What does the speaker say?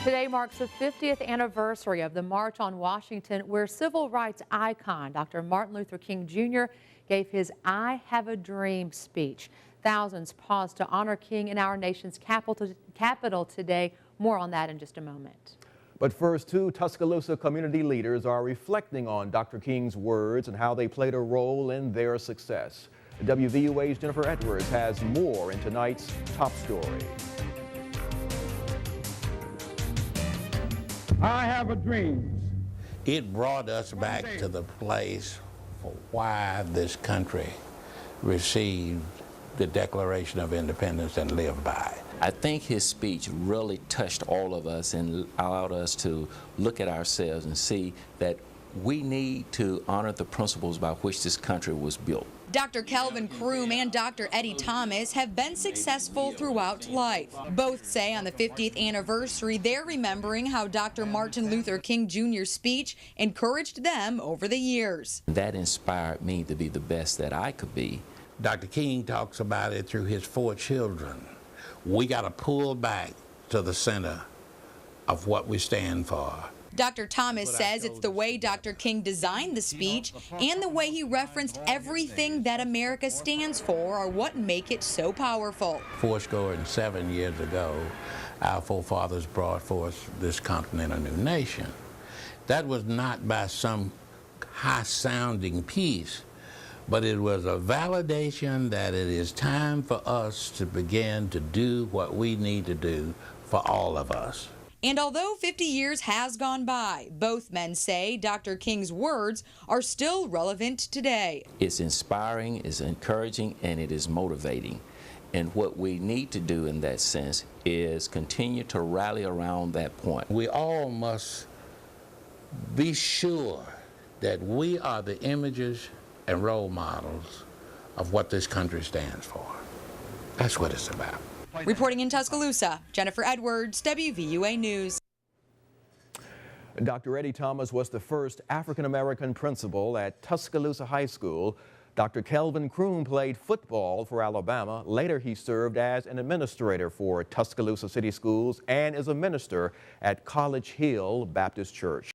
Today marks the 50th anniversary of the March on Washington, where civil rights icon Dr. Martin Luther King Jr. gave his "I Have a Dream" speech. Thousands paused to honor King in our nation's capital today. More on that in just a moment. But first, two Tuscaloosa community leaders are reflecting on Dr. King's words and how they played a role in their success. WVUA's Jennifer Edwards has more in tonight's top story. I have a dream. It brought us back to the place for why this country received the Declaration of Independence and lived by it. I think his speech really touched all of us and allowed us to look at ourselves and see that we need to honor the principles by which this country was built. Dr. Kelvin Kroom and Dr. Eddie Thomas have been successful throughout life. Both say on the 50th anniversary, they're remembering how Dr. Martin Luther King Jr.'s speech encouraged them over the years. That inspired me to be the best that I could be. Dr. King talks about it through his 4 children. We got to pull back to the center of what we stand for. Dr. Thomas says it's the way Dr. King designed the speech and the way he referenced everything that America stands for are what make it so powerful. 47 years ago, our forefathers brought forth this continent a new nation. That was not by some high-sounding piece, but it was a validation that it is time for us to begin to do what we need to do for all of us. And although 50 years has gone by, both men say Dr. King's words are still relevant today. It's inspiring, it's encouraging, and it is motivating. And what we need to do in that sense is continue to rally around that point. We all must be sure that we are the images and role models of what this country stands for. That's what it's about. Reporting in Tuscaloosa, Jennifer Edwards, WVUA News. Dr. Eddie Thomas was the first African-American principal at Tuscaloosa High School. Dr. Kelvin Kroom played football for Alabama. Later, he served as an administrator for Tuscaloosa City Schools and is a minister at College Hill Baptist Church.